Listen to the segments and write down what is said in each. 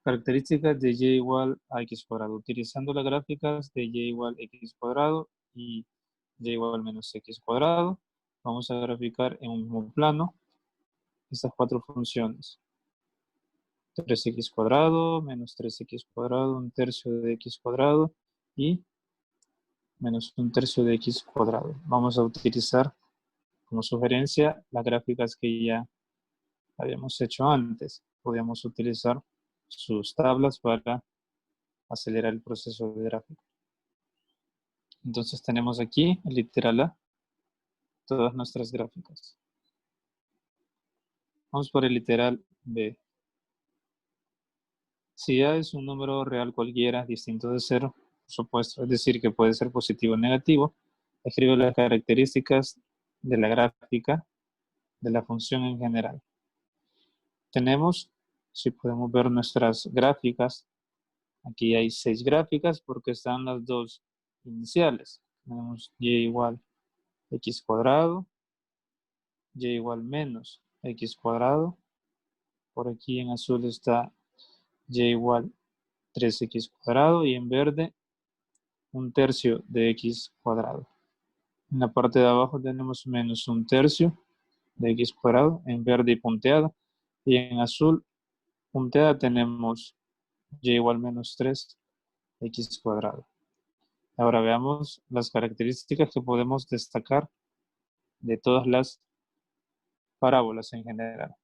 Características de y igual a x cuadrado. Utilizando las gráficas de y igual a x cuadrado y y igual menos x cuadrado, vamos a graficar en un mismo plano estas cuatro funciones. 3x cuadrado menos 3x cuadrado, un tercio de x cuadrado y menos un tercio de x cuadrado. Vamos a utilizar como sugerencia las gráficas que ya habíamos hecho antes. Podríamos utilizar sus tablas para acelerar el proceso de gráfico. Entonces tenemos aquí el literal A, todas nuestras gráficas. Vamos por el literal B. Si A es un número real cualquiera distinto de 0, por supuesto, es decir, que puede ser positivo o negativo, escribe las características de la gráfica de la función en general. Tenemos, si podemos ver nuestras gráficas, aquí hay 6 gráficas porque están las dos iniciales. Tenemos y igual x cuadrado, y igual menos x cuadrado. Por aquí en azul está y igual 3x cuadrado y en verde un tercio de x cuadrado. En la parte de abajo tenemos menos un tercio de x cuadrado en verde y punteada. Y en azul punteada tenemos y igual menos 3x cuadrado. Ahora veamos las características que podemos destacar de todas las parábolas en general.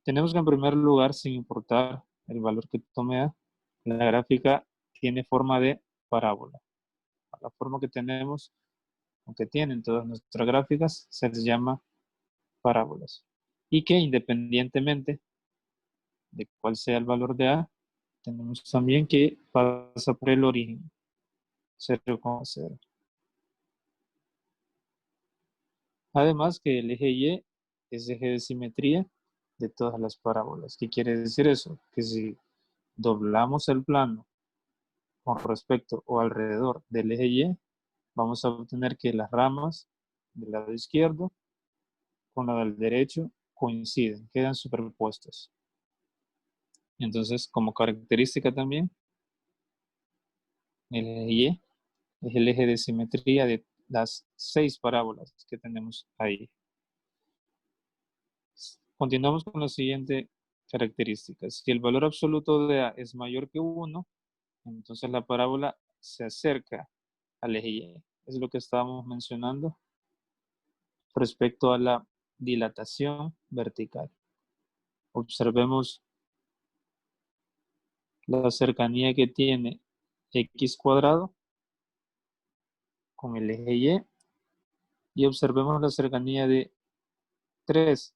Tenemos que en primer lugar, sin importar el valor que tome A, la gráfica tiene forma de parábola. La forma que tenemos, o que tienen todas nuestras gráficas, se les llama parábolas. Y que independientemente de cuál sea el valor de A, tenemos también que pasa por el origen, 0,0. Además que el eje Y es eje de simetría de todas las parábolas. ¿Qué quiere decir eso? Que si doblamos el plano con respecto o alrededor del eje Y, vamos a obtener que las ramas del lado izquierdo con la del derecho coinciden, quedan superpuestas. Entonces, como característica también, el eje Y es el eje de simetría de las 6 parábolas que tenemos ahí. Continuamos con la siguiente característica. Si el valor absoluto de A es mayor que 1, entonces la parábola se acerca al eje Y. Es lo que estábamos mencionando respecto a la dilatación vertical. Observemos la cercanía que tiene x cuadrado con el eje Y y observemos la cercanía de 3x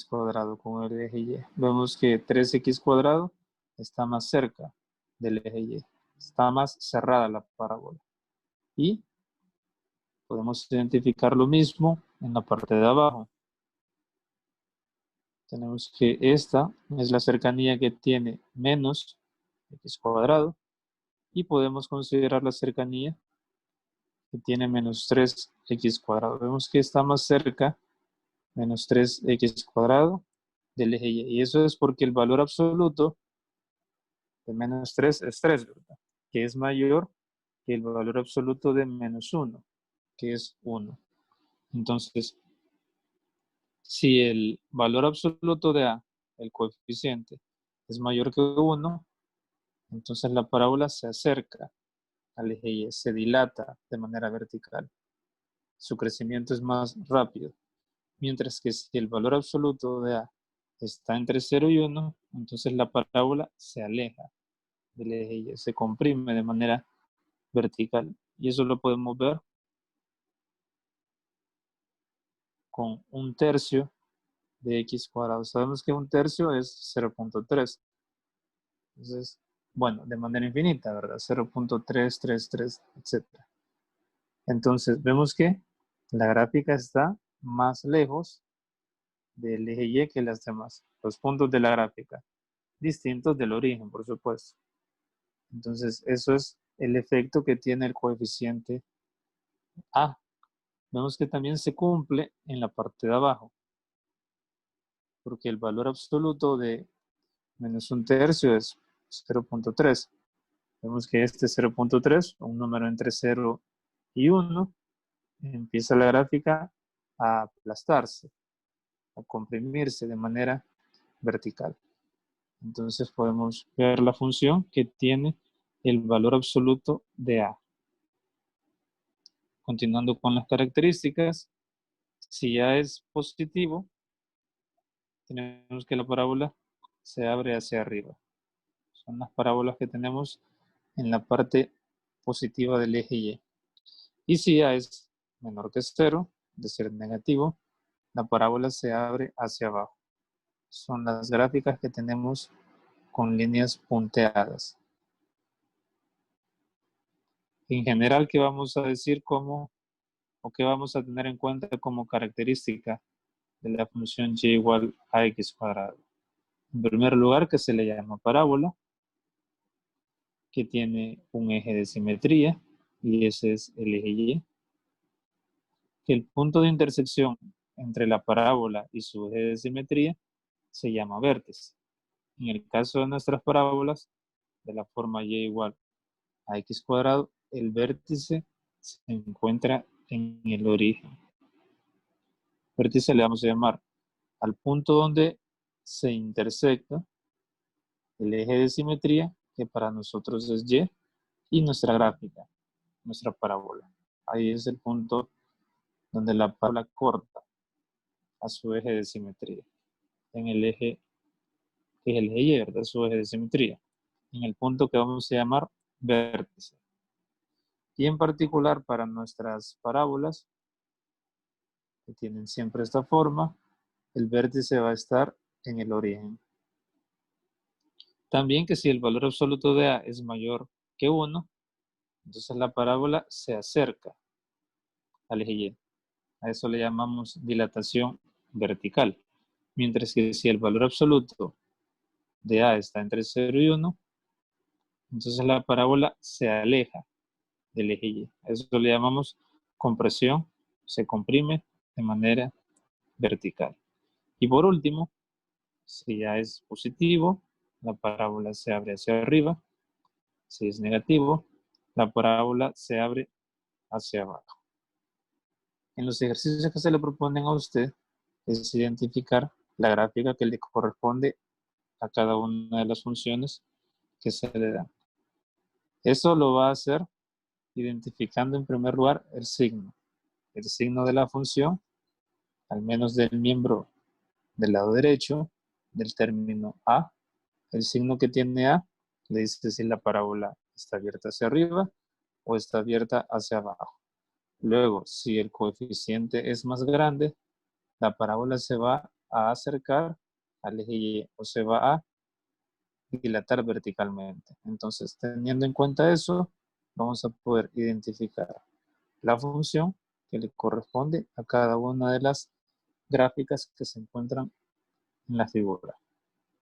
cuadrado con el eje Y. Vemos que 3x cuadrado está más cerca del eje Y, está más cerrada la parábola. Y podemos identificar lo mismo en la parte de abajo. Tenemos que esta es la cercanía que tiene menos x cuadrado y podemos considerar la cercanía que tiene menos 3x cuadrado. Vemos que está más cerca menos 3x cuadrado del eje Y. Y eso es porque el valor absoluto de menos 3 es 3, ¿verdad? Que es mayor que el valor absoluto de menos 1, que es 1. Entonces, si el valor absoluto de A, el coeficiente, es mayor que 1, entonces la parábola se acerca al eje Y, se dilata de manera vertical. Su crecimiento es más rápido. Mientras que si el valor absoluto de A está entre 0 y 1, entonces la parábola se aleja del eje Y, se comprime de manera vertical. Y eso lo podemos ver con un tercio de x cuadrado. Sabemos que un tercio es 0,3. Entonces, bueno, de manera infinita, ¿verdad? 0,333, etc. Entonces, vemos que la gráfica está más lejos del eje Y que las demás. Los puntos de la gráfica, distintos del origen, por supuesto. Entonces, eso es el efecto que tiene el coeficiente A. Vemos que también se cumple en la parte de abajo, porque el valor absoluto de menos 1/3 es 0.3. Vemos que este 0.3, un número entre 0 y 1, empieza la gráfica a aplastarse, a comprimirse de manera vertical. Entonces podemos ver la función que tiene el valor absoluto de A. Continuando con las características, si A es positivo, tenemos que la parábola se abre hacia arriba. Son las parábolas que tenemos en la parte positiva del eje Y. Y si A es menor que 0, de ser negativo, la parábola se abre hacia abajo. Son las gráficas que tenemos con líneas punteadas. En general, ¿qué vamos a decir como, o qué vamos a tener en cuenta como característica de la función y igual a x cuadrado? En primer lugar, que se le llama parábola, que tiene un eje de simetría, y ese es el eje Y. Que el punto de intersección entre la parábola y su eje de simetría se llama vértice. En el caso de nuestras parábolas, de la forma y igual a x cuadrado, el vértice se encuentra en el origen. Vértice le vamos a llamar al punto donde se intersecta el eje de simetría, que para nosotros es y, y nuestra gráfica, nuestra parábola. Ahí es el punto donde la parábola corta a su eje de simetría, en el eje que es el eje Y, ¿verdad? Su eje de simetría, en el punto que vamos a llamar vértice. Y en particular para nuestras parábolas, que tienen siempre esta forma, el vértice va a estar en el origen. También que si el valor absoluto de A es mayor que 1, entonces la parábola se acerca al eje Y. A eso le llamamos dilatación vertical. Mientras que si el valor absoluto de A está entre 0 y 1, entonces la parábola se aleja del eje Y. A eso le llamamos compresión, se comprime de manera vertical. Y por último, si A es positivo, la parábola se abre hacia arriba. Si es negativo, la parábola se abre hacia abajo. En los ejercicios que se le proponen a usted es identificar la gráfica que le corresponde a cada una de las funciones que se le dan. Eso lo va a hacer identificando en primer lugar el signo de la función, al menos del miembro del lado derecho del término A. El signo que tiene A le dice si la parábola está abierta hacia arriba o está abierta hacia abajo. Luego, si el coeficiente es más grande, la parábola se va a acercar al eje Y o se va a dilatar verticalmente. Entonces, teniendo en cuenta eso, vamos a poder identificar la función que le corresponde a cada una de las gráficas que se encuentran en la figura.